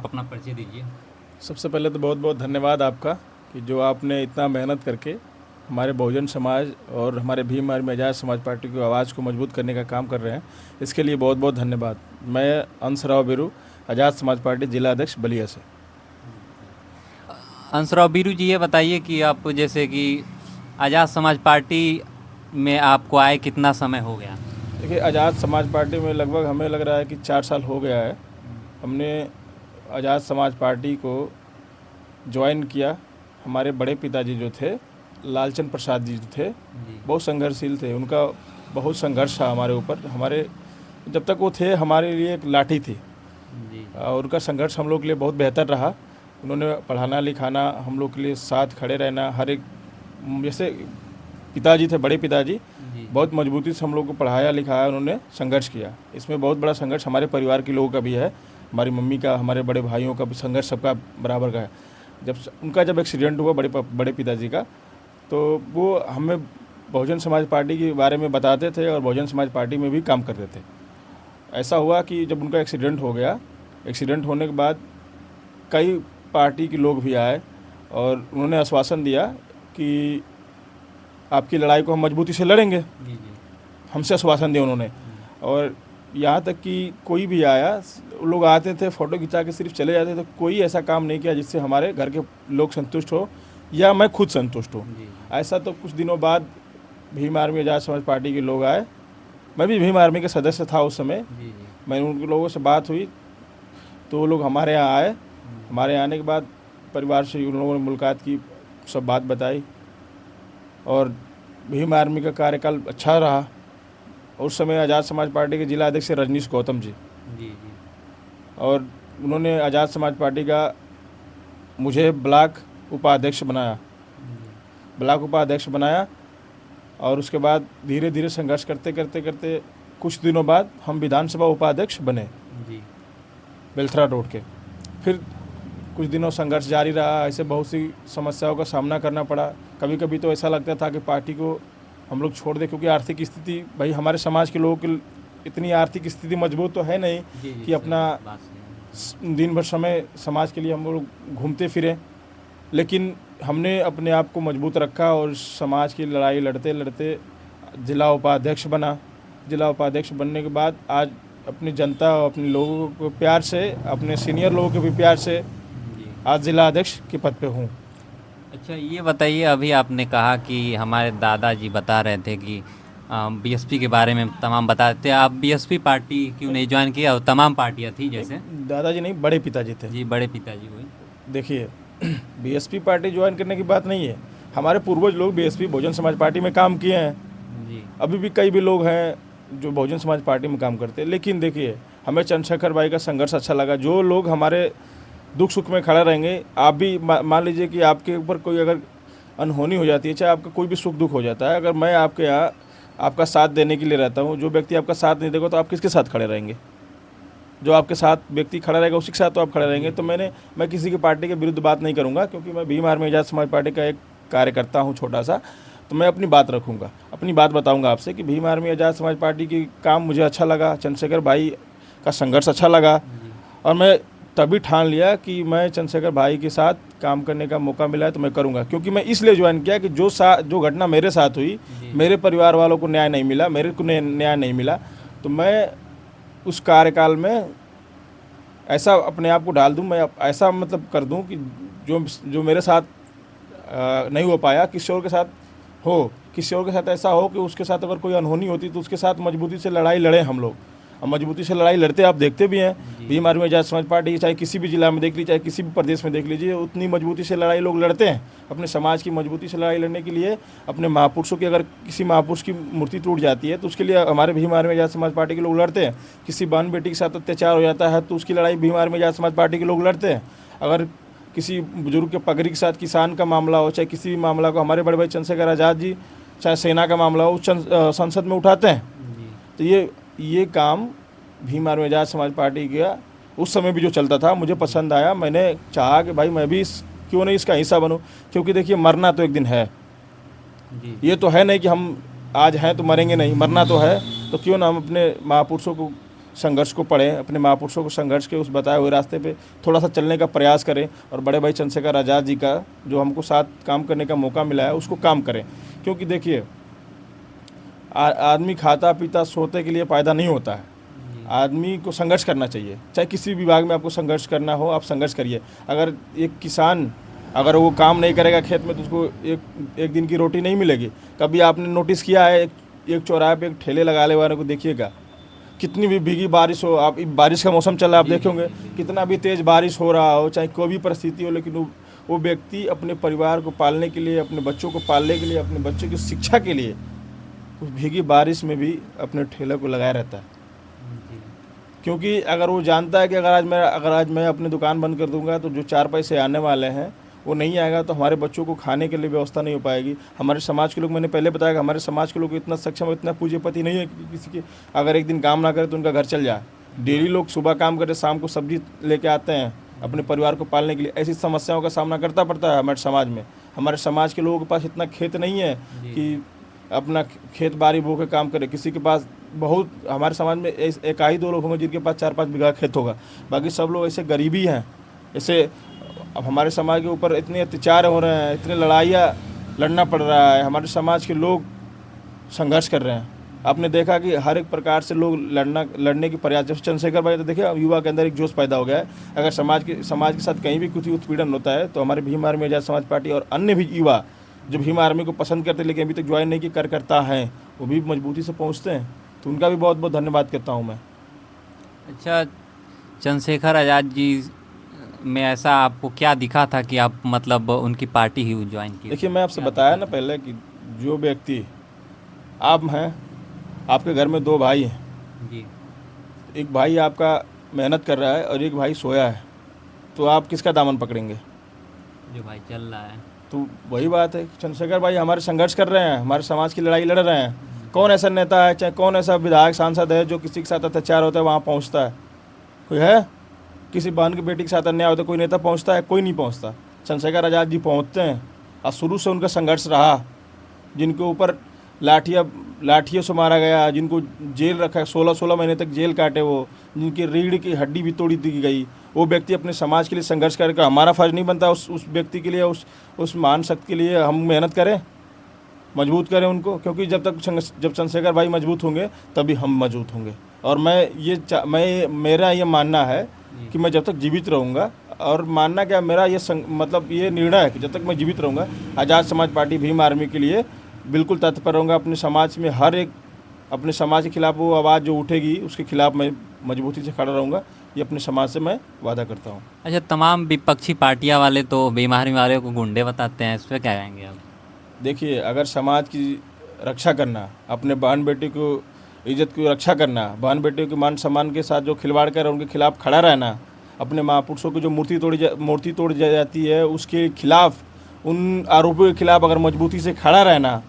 अपना परिचय दीजिए। सबसे पहले तो बहुत बहुत धन्यवाद आपका कि जो आपने इतना मेहनत करके हमारे बहुजन समाज और हमारे भीम आर्मी आज़ाद समाज पार्टी की आवाज़ को मजबूत करने का काम कर रहे हैं, इसके लिए बहुत बहुत धन्यवाद। मैं अंशराव बिरू, आज़ाद समाज पार्टी जिला अध्यक्ष बलिया से। अंशराव बीरू जी, ये बताइए कि आप जैसे कि आज़ाद समाज पार्टी में आपको आए कितना समय हो गया? देखिए, आज़ाद समाज पार्टी में लगभग हमें लग रहा है कि 4 साल हो गया है। हमने आज़ाद समाज पार्टी को ज्वाइन किया। हमारे बड़े पिताजी जो थे, लालचंद प्रसाद जी जो थे, बहुत संघर्षशील थे। उनका बहुत संघर्ष था हमारे ऊपर। हमारे जब तक वो थे हमारे लिए एक लाठी थी और उनका संघर्ष हम लोग के लिए बहुत बेहतर रहा। उन्होंने पढ़ाना लिखाना, हम लोग के लिए साथ खड़े रहना, हर एक, जैसे पिताजी थे, बड़े पिताजी, बहुत मजबूती से हम लोग को पढ़ाया लिखाया, उन्होंने संघर्ष किया। इसमें बहुत बड़ा संघर्ष हमारे परिवार के लोगों का भी है, हमारी मम्मी का, हमारे बड़े भाइयों का भी संघर्ष सबका बराबर का है। जब एक्सीडेंट हुआ बड़े पिताजी का, तो वो हमें बहुजन समाज पार्टी के बारे में बताते थे और बहुजन समाज पार्टी में भी काम करते थे। ऐसा हुआ कि जब उनका एक्सीडेंट हो गया, एक्सीडेंट होने के बाद कई पार्टी के लोग भी आए और उन्होंने आश्वासन दिया कि आपकी लड़ाई को हम मजबूती से लड़ेंगे। हमसे आश्वासन दिया उन्होंने। और यहाँ तक कि कोई भी आया, लोग आते थे फ़ोटो खिंचा के सिर्फ चले जाते थे। कोई ऐसा काम नहीं किया जिससे हमारे घर के लोग संतुष्ट हो या मैं खुद संतुष्ट हूँ। ऐसा तो कुछ दिनों बाद भीम आर्मी आज़ाद समाज पार्टी के लोग आए। मैं भी भीम आर्मी का सदस्य था उस समय। मैं उन लोगों से बात हुई तो वो लोग हमारे यहाँ आए। हमारे आने के बाद परिवार से उन लोगों ने मुलाकात की, सब बात बताई और भीम आर्मी का कार्यकाल अच्छा रहा। उस समय आज़ाद समाज पार्टी के जिला अध्यक्ष रजनीश गौतम जी, और उन्होंने आज़ाद समाज पार्टी का मुझे ब्लॉक उपाध्यक्ष बनाया और उसके बाद धीरे धीरे संघर्ष करते करते करते कुछ दिनों बाद हम विधानसभा उपाध्यक्ष बने बेलथरा रोड के। फिर कुछ दिनों संघर्ष जारी रहा। ऐसे बहुत सी समस्याओं का सामना करना पड़ा। कभी कभी तो ऐसा लगता था कि पार्टी को हम लोग छोड़ दें, क्योंकि आर्थिक स्थिति, भाई हमारे समाज के लोगों की इतनी आर्थिक स्थिति मजबूत तो है नहीं कि अपना दिन भर समय समाज के लिए हम लोग घूमते फिरें। लेकिन हमने अपने आप को मजबूत रखा और समाज की लड़ाई लड़ते लड़ते जिला उपाध्यक्ष बना। जिला उपाध्यक्ष बनने के बाद आज अपनी जनता और अपने लोगों को प्यार से, अपने सीनियर लोगों के भी प्यार से आज जिला अध्यक्ष के पद पे हूँ। अच्छा, ये बताइए, अभी आपने कहा कि हमारे दादाजी बता रहे थे कि बीएसपी के बारे में तमाम बता रहे थे। आप बीएसपी पार्टी क्यों नहीं ज्वाइन किया? और तमाम पार्टियाँ थी जैसे। दादाजी नहीं, बड़े पिताजी थे जी, बड़े पिताजी हुए। देखिए, बीएसपी पार्टी ज्वाइन करने की बात नहीं है। हमारे पूर्वज लोग बीएसपी बहुजन समाज पार्टी में काम किए हैं जी। अभी भी कई भी लोग हैं जो बहुजन समाज पार्टी में काम करते हैं। लेकिन देखिए, हमें चंद्रशेखर भाई का संघर्ष अच्छा लगा। जो लोग हमारे दुख सुख में खड़ा रहेंगे, आप भी मान लीजिए कि आपके ऊपर कोई अगर अनहोनी हो जाती है, चाहे आपका कोई भी सुख दुख हो जाता है, अगर मैं आपके यहाँ आपका साथ देने के लिए रहता हूँ, जो व्यक्ति आपका साथ नहीं देगा तो आप किसके साथ खड़े रहेंगे? जो आपके साथ व्यक्ति खड़ा रहेगा उसी के साथ तो आप खड़े रहेंगे। तो मैं किसी की पार्टी के विरुद्ध बात नहीं करूँगा, क्योंकि मैं भीम आर्मी आज़ाद समाज पार्टी का एक कार्यकर्ता हूँ छोटा सा। तो मैं अपनी बात रखूँगा, अपनी बात बताऊँगा आपसे कि भीम आर्मी आज़ाद समाज पार्टी की काम मुझे अच्छा लगा, चंद्रशेखर भाई का संघर्ष अच्छा लगा और मैं तभी ठान लिया कि मैं चंद्रशेखर भाई के साथ काम करने का मौका मिला है तो मैं करूंगा। क्योंकि मैं इसलिए ज्वाइन किया कि जो घटना मेरे साथ हुई, मेरे परिवार वालों को न्याय नहीं मिला, मेरे को न्याय नहीं मिला, तो मैं उस कार्यकाल में ऐसा अपने आप को डाल दूं, मैं ऐसा मतलब कर दूं कि जो मेरे साथ नहीं हो पाया, किसी और के साथ हो, किसी और के साथ ऐसा हो कि उसके साथ अगर कोई अनहोनी होती तो उसके साथ मजबूती से लड़ाई लड़ें हम लोग। और मजबूती से लड़ाई लड़ते आप देखते भी हैं। भीम आर्मी आज़ाद समाज पार्टी चाहे किसी भी जिला में देख लीजिए, चाहे किसी भी प्रदेश में देख लीजिए, उतनी मजबूती से लड़ाई लोग लड़ते हैं। अपने समाज की मजबूती से लड़ाई लड़ने के लिए, अपने महापुरुषों की, अगर किसी महापुरुष की मूर्ति टूट जाती है तो उसके लिए हमारे भीम आर्मी आज़ाद समाज पार्टी के लोग लड़ते हैं। किसी बहन बेटी के साथ अत्याचार हो जाता है तो उसकी लड़ाई भीम आर्मी आज़ाद समाज पार्टी के लोग लड़ते हैं। अगर किसी बुजुर्ग के पगड़ी के साथ किसान का मामला हो, चाहे किसी भी मामला को हमारे बड़े भाई चंद्रशेखर आज़ाद जी, चाहे सेना का मामला हो, संसद में उठाते हैं। तो ये काम भीम आर्मी आज़ाद समाज पार्टी का उस समय भी जो चलता था मुझे पसंद आया। मैंने चाहा कि भाई मैं भी क्यों नहीं इसका हिस्सा बनूं, क्योंकि देखिए मरना तो एक दिन है जी। ये तो है नहीं कि हम आज हैं तो मरेंगे नहीं, मरना तो है। तो क्यों ना हम अपने महापुरुषों को संघर्ष को पढ़ें, अपने महापुरुषों को संघर्ष के उस बताए हुए रास्ते पे थोड़ा सा चलने का प्रयास करें और बड़े भाई चंद्रशेखर आज़ाद जी का जो हमको साथ काम करने का मौका मिला है उसको काम करें। क्योंकि देखिए आदमी खाता पीता सोते के लिए पैदा नहीं होता है, आदमी को संघर्ष करना चाहिए। चाहे किसी भी विभाग में आपको संघर्ष करना हो, आप संघर्ष करिए। अगर एक किसान अगर वो काम नहीं करेगा खेत में तो उसको एक दिन की रोटी नहीं मिलेगी। कभी आपने नोटिस किया है एक चौराहे पे एक ठेले लगाने वाले को देखिएगा, कितनी भी भीगी बारिश हो, आप बारिश का मौसम चल रहा है, आप देखेंगे कितना भी तेज़ बारिश हो रहा हो, चाहे कोई भी परिस्थिति हो, लेकिन वो व्यक्ति अपने परिवार को पालने के लिए, अपने बच्चों को पालने के लिए, अपने बच्चों की शिक्षा के लिए उस भीगी बारिश में भी अपने ठेले को लगाया रहता है। क्योंकि अगर वो जानता है कि अगर आज मैं अपनी दुकान बंद कर दूंगा तो जो 4 पैसे आने वाले हैं वो नहीं आएगा, तो हमारे बच्चों को खाने के लिए व्यवस्था नहीं हो पाएगी। हमारे समाज के लोग, मैंने पहले बताया कि हमारे समाज के लोग इतना सक्षम, इतना पूंजीपति नहीं है कि किसी के अगर एक दिन काम ना करे तो उनका घर चल जाए। डेली लोग सुबह काम करे, शाम को सब्जी लेके आते हैं अपने परिवार को पालने के लिए। ऐसी समस्याओं का सामना करता पड़ता है हमारे समाज में। हमारे समाज के लोगों के पास इतना खेत नहीं है कि अपना खेत बाड़ी बो के काम करे। किसी के पास बहुत, हमारे समाज में एक ही 2 लोग होंगे जिनके पास 4-5 बीघा खेत होगा, बाकी सब लोग ऐसे गरीबी हैं। ऐसे अब हमारे समाज के ऊपर इतने अत्याचार हो रहे हैं, इतने लड़ाइयाँ लड़ना पड़ रहा है, हमारे समाज के लोग संघर्ष कर रहे हैं। आपने देखा कि हर एक प्रकार से लोग लड़ने की प्रयास, जब चंद्रशेखर भाई तो देखिए युवा के अंदर एक जोश पैदा हो गया है। अगर समाज के साथ कहीं भी कुछ उत्पीड़न होता है तो हमारे भीम आर्मी आज़ाद समाज पार्टी और अन्य भी युवा जो भीम आर्मी को पसंद करते लेकिन अभी तक ज्वाइन नहीं की कार्यकर्ता हैं, वो भी मजबूती से पहुँचते हैं। तो उनका भी बहुत बहुत धन्यवाद करता हूँ मैं। अच्छा, चंद्रशेखर आज़ाद जी में ऐसा आपको क्या दिखा था कि आप मतलब उनकी पार्टी ही ज्वाइन की? देखिए मैं आपसे बताया ना पहले कि जो व्यक्ति आप हैं, आपके घर में 2 भाई हैं जी, एक भाई आपका मेहनत कर रहा है और एक भाई सोया है, तो आप किसका दामन पकड़ेंगे? जो भाई चल रहा है। तो वही बात है, चंद्रशेखर भाई हमारे संघर्ष कर रहे हैं, हमारे समाज की लड़ाई लड़ रहे हैं। कौन ऐसा नेता है, चाहे कौन ऐसा विधायक सांसद है जो किसी के साथ अत्याचार होता है वहाँ पहुँचता है? कोई है? किसी बहन की बेटी के साथ अन्याय होता है कोई नेता पहुँचता है? कोई नहीं पहुँचता। चंद्रशेखर आज़ाद जी पहुँचते हैं और शुरू से उनका संघर्ष रहा। जिनके ऊपर लाठियों से मारा गया, जिनको जेल रखा, 16 महीने तक जेल काटे, वो जिनकी रीढ़ की हड्डी भी तोड़ी दी गई, वो व्यक्ति अपने समाज के लिए संघर्ष करके, हमारा फर्ज नहीं बनता उस व्यक्ति के लिए, उस महान शक्ति के लिए हम मेहनत करें, मजबूत करें उनको। क्योंकि जब चंद्रशेखर भाई मजबूत होंगे तभी हम मजबूत होंगे। और मेरा ये मानना है कि मैं जब तक जीवित रहूँगा, और मानना क्या, मेरा ये मतलब ये निर्णय है कि जब तक मैं जीवित रहूँगा आज़ाद समाज पार्टी भीम आर्मी के लिए बिल्कुल तत्पर रहूँगा। अपने समाज में हर एक अपने समाज के खिलाफ वो आवाज़ जो उठेगी उसके खिलाफ मैं मजबूती से खड़ा रहूँगा, ये अपने समाज से मैं वादा करता हूँ। अच्छा, तमाम विपक्षी पार्टियां वाले तो भीम आर्मी वाले को गुंडे बताते हैं, इस पर क्या कहेंगे आप? देखिए, अगर समाज की रक्षा करना, अपने बहन बेटी को इज्जत की रक्षा करना, बहन बेटी के मान सम्मान के साथ जो खिलवाड़ कर उनके खिलाफ खड़ा रहना, अपने महापुरुषों की जो मूर्ति तोड़ जाती है उसके खिलाफ, उन आरोपियों के खिलाफ अगर मजबूती से खड़ा रहना,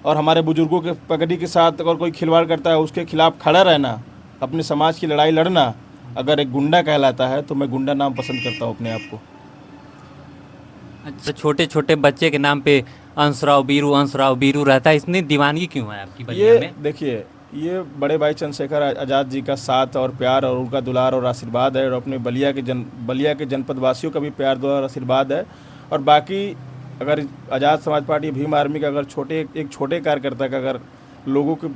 और हमारे बुजुर्गों के पगड़ी के साथ अगर कोई खिलवाड़ करता है उसके खिलाफ खड़ा रहना, अपने समाज की लड़ाई लड़ना, अगर एक गुंडा कहलाता है तो मैं गुंडा नाम पसंद करता हूँ अपने आप को। अच्छा, छोटे छोटे बच्चे के नाम पे अंशराव बीरू रहता है, इतनी दीवानगी क्यों है आपकी बलिया में? देखिए, ये बड़े भाई चंद्रशेखर आज़ाद जी का साथ और प्यार और उनका दुलार और आशीर्वाद है, और अपने बलिया के जनपद वासियों का भी प्यार दुलार और आशीर्वाद है। और बाकी अगर आज़ाद समाज पार्टी भीम आर्मी का अगर एक छोटे कार्यकर्ता का अगर लोगों के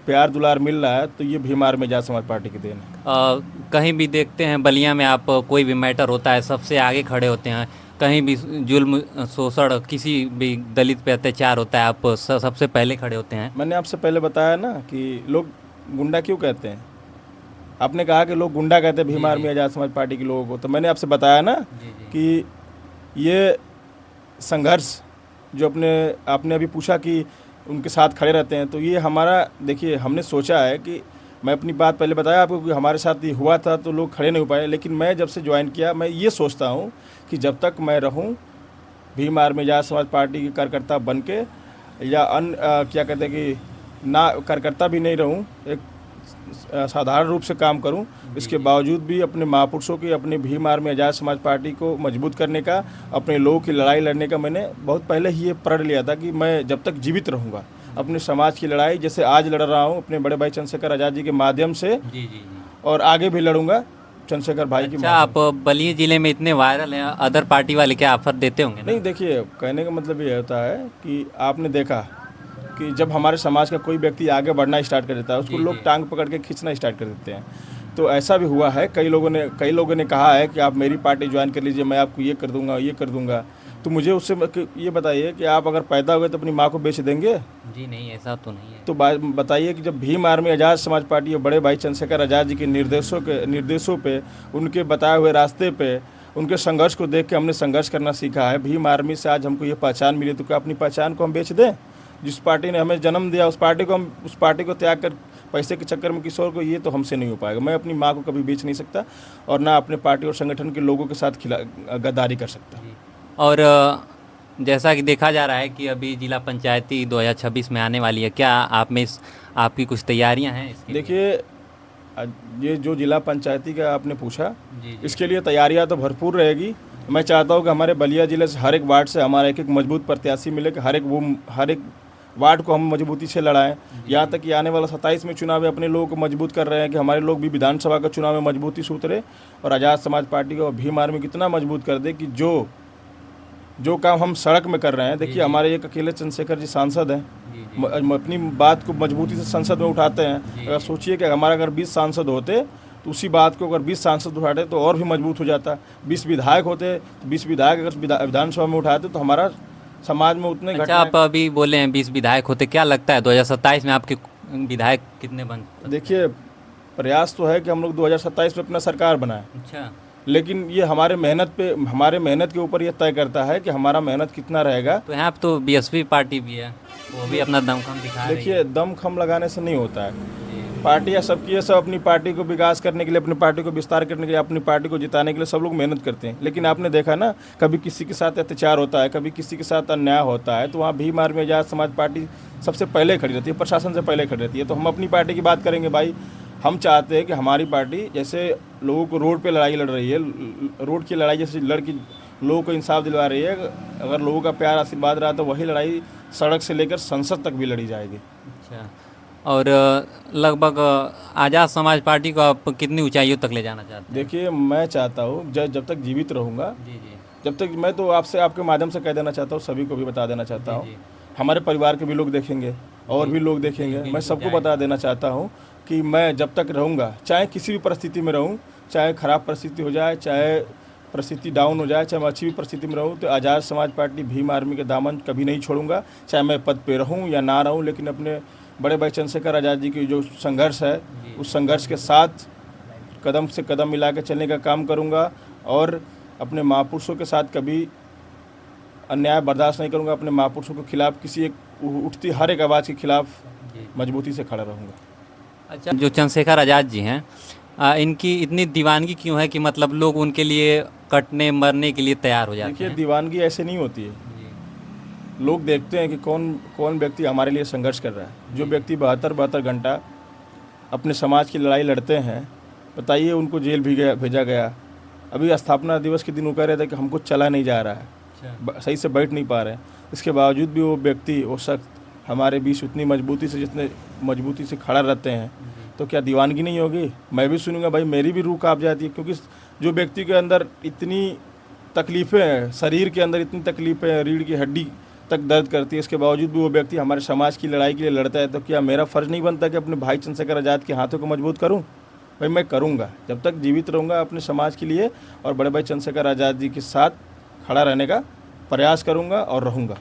प्यार दुलार मिल रहा है तो ये भीम आर्मी आज़ाद समाज पार्टी की देन है। कहीं भी देखते हैं बलिया में आप, कोई भी मैटर होता है सबसे आगे खड़े होते हैं, कहीं भी जुल्म शोषण किसी भी दलित पे अत्याचार होता है आप सबसे पहले खड़े होते हैं। मैंने आपसे पहले बताया ना कि लोग गुंडा क्यों कहते हैं, आपने कहा कि लोग गुंडा कहते हैं भीम आर्मी आज़ाद समाज पार्टी के लोगों को, तो मैंने आपसे बताया ना कि ये संघर्ष जो आपने अभी पूछा कि उनके साथ खड़े रहते हैं, तो ये हमारा, देखिए हमने सोचा है कि मैं अपनी बात पहले बताया आपको कि हमारे साथ ये हुआ था तो लोग खड़े नहीं हो पाए, लेकिन मैं जब से ज्वाइन किया मैं ये सोचता हूँ कि जब तक मैं रहूँ भीम आर्मी आज़ाद समाज पार्टी के कार्यकर्ता बन के, या क्या कहते हैं कि ना कार्यकर्ता भी नहीं रहूँ, एक साधारण रूप से काम करूं, इसके बावजूद भी अपने महापुरुषों की, अपने भीम आर्मी आज़ाद समाज पार्टी को मजबूत करने का, अपने लोगों की लड़ाई लड़ने का मैंने बहुत पहले ही ये प्रण लिया था कि मैं जब तक जीवित रहूंगा अपने समाज की लड़ाई, जैसे आज लड़ रहा हूं अपने बड़े भाई चंद्रशेखर आज़ाद जी के माध्यम से, और आगे भी लड़ूंगा चंद्रशेखर भाई की अच्छा, आप बलिया जिले में इतने वायरल हैं, अदर पार्टी वाले क्या ऑफर देते होंगे ना? नहीं, देखिए, कहने का मतलब ये होता है कि आपने देखा कि जब हमारे समाज का कोई व्यक्ति आगे बढ़ना स्टार्ट कर देता है उसको लोग टांग पकड़ के खींचना स्टार्ट कर देते हैं। तो ऐसा भी हुआ है, कई लोगों ने कहा है कि आप मेरी पार्टी ज्वाइन कर लीजिए, मैं आपको ये कर दूंगा। तो मुझे उससे ये बताइए कि आप अगर पैदा हुए तो अपनी माँ को बेच देंगे? जी नहीं, ऐसा तो नहीं है। तो बताइए कि जब भीम आर्मी आज़ाद समाज पार्टी और बड़े भाई चंद्रशेखर आज़ाद जी के निर्देशों पे, उनके बताए हुए रास्ते पे, उनके संघर्ष को देख के हमने संघर्ष करना सीखा है। भीम आर्मी से आज हमको ये पहचान मिली, तो क्या अपनी पहचान को हम बेच दें? जिस पार्टी ने हमें जन्म दिया उस पार्टी को त्याग कर पैसे के चक्कर में किसी और को, ये तो हमसे नहीं हो पाएगा। मैं अपनी माँ को कभी बेच नहीं सकता और ना अपने पार्टी और संगठन के लोगों के साथ गद्दारी कर सकता। और जैसा कि देखा जा रहा है कि अभी जिला पंचायती 2026 में आने वाली है, क्या आप में आपकी कुछ तैयारियां हैं इसके लिए? देखिए, ये जो जिला पंचायती का आपने पूछा, जी। इसके लिए तैयारियां तो भरपूर रहेगी। मैं चाहता हूं कि हमारे बलिया जिले से हर एक वार्ड से हमारा एक मजबूत प्रत्याशी मिले, कि हर एक वार्ड को हम मजबूती से लड़ाएं। यहाँ तक कि आने वाला 27 में चुनाव है, अपने लोगों को मजबूत कर रहे हैं कि हमारे लोग भी विधानसभा का चुनाव में मजबूती से उतरे और आज़ाद समाज पार्टी को भीम आर्मी कितना मजबूत कर दे कि जो काम हम सड़क में कर रहे हैं। देखिए, हमारे एक अकेले चंद्रशेखर जी सांसद हैं, अपनी बात को मजबूती से संसद में उठाते हैं। अगर सोचिए कि हमारा अगर 20 सांसद होते तो उसी बात को अगर 20 सांसद उठाते तो और भी मजबूत हो जाता। 20 विधायक होते तो 20 विधायक अगर विधानसभा में उठाते तो हमारा समाज में उतने अच्छा, आप अभी बोले हैं 20 विधायक होते, क्या लगता है 2027 में आपके विधायक कितने बन? देखिए, प्रयास तो है कि हम लोग 2027 में अपना सरकार बनाएं। अच्छा, लेकिन ये हमारे मेहनत के ऊपर ये तय करता है कि हमारा मेहनत कितना रहेगा। तो यहाँ तो बीएसपी पार्टी भी है, वो भी अपना दमखम दिखा रही है। देखिए, दमखम लगाने से नहीं होता है। पार्टियाँ सबकी है, सब अपनी पार्टी को विकास करने के लिए, अपनी पार्टी को विस्तार करने के लिए, अपनी पार्टी को जिताने के लिए सब लोग मेहनत करते हैं। लेकिन आपने देखा ना, कभी किसी के साथ अत्याचार होता है, कभी किसी के साथ अन्याय होता है, तो वहाँ भीम आर्मी आज़ाद समाज पार्टी सबसे पहले खड़ी रहती है, प्रशासन से पहले खड़ी रहती है। तो हम अपनी पार्टी की बात करेंगे भाई, हम चाहते हैं कि हमारी पार्टी जैसे लोगों को रोड पे लड़ाई लड़ रही है, रोड की लड़ाई जैसे लोगों को इंसाफ दिलवा रही है, अगर लोगों का प्यार आशीर्वाद रहा तो वही लड़ाई सड़क से लेकर संसद तक भी लड़ी जाएगी। अच्छा, और लगभग आज़ाद समाज पार्टी को आप कितनी ऊंचाइयों तक ले जाना चाहते हैं? देखिए, मैं चाहता हूँ जब तक जीवित रहूँगा, जब तक, मैं तो आपसे आपके माध्यम से कह देना चाहता हूँ, सभी को भी बता देना चाहता हूँ, हमारे परिवार के भी लोग देखेंगे और भी लोग देखेंगे। मैं सबको बता देना चाहता हूँ कि मैं जब तक रहूँगा, चाहे किसी भी परिस्थिति में रहूँ, चाहे ख़राब परिस्थिति हो जाए, चाहे परिस्थिति डाउन हो जाए, चाहे मैं अच्छी भी परिस्थिति में रहूँ, तो आज़ाद समाज पार्टी भीम आर्मी के दामन कभी नहीं छोड़ूंगा। चाहे मैं पद पे रहूँ या ना रहूँ, लेकिन अपने बड़े भाई चंद्रशेखर आज़ाद जी की जो संघर्ष है, उस संघर्ष के साथ कदम से कदम मिला के चलने का काम करूँगा और अपने महापुरुषों के साथ कभी अन्याय बर्दाश्त नहीं करूँगा। अपने महापुरुषों के खिलाफ किसी एक उठती हर एक आवाज़ के खिलाफ मजबूती से खड़ा रहूँगा। अच्छा, जो चंद्रशेखर आज़ाद जी हैं, इनकी इतनी दीवानगी क्यों है कि मतलब लोग उनके लिए कटने मरने के लिए तैयार हो जाते हैं? देखिए, दीवानगी ऐसे नहीं होती है। लोग देखते हैं कि कौन व्यक्ति हमारे लिए संघर्ष कर रहा है। जो व्यक्ति 72 घंटा अपने समाज की लड़ाई लड़ते हैं, बताइए, उनको जेल भी भेजा गया। अभी स्थापना दिवस के दिन वो कह रहे थे कि हमको चला नहीं जा रहा है, सही से बैठ नहीं पा रहे हैं। इसके बावजूद भी वो व्यक्ति, वो शख्स हमारे बीच उतनी जितने मजबूती से खड़ा रहते हैं, तो क्या दीवानगी नहीं होगी? मैं भी सुनूंगा भाई, मेरी भी रूह काँप जाती है, क्योंकि जो व्यक्ति के अंदर इतनी तकलीफ़ें हैं, शरीर के अंदर इतनी तकलीफ़ें हैं, रीढ़ की हड्डी तक दर्द करती है, इसके बावजूद भी वो व्यक्ति हमारे समाज की लड़ाई के लिए लड़ता है। तो क्या मेरा फ़र्ज़ नहीं बनता कि अपने भाई चंद्रशेखर आज़ाद के हाथों को मजबूत करूं? भाई, मैं करूंगा, जब तक जीवित रहूंगा अपने समाज के लिए और बड़े भाई चंद्रशेखर आज़ाद जी के साथ खड़ा रहने का प्रयास करूंगा और रहूंगा।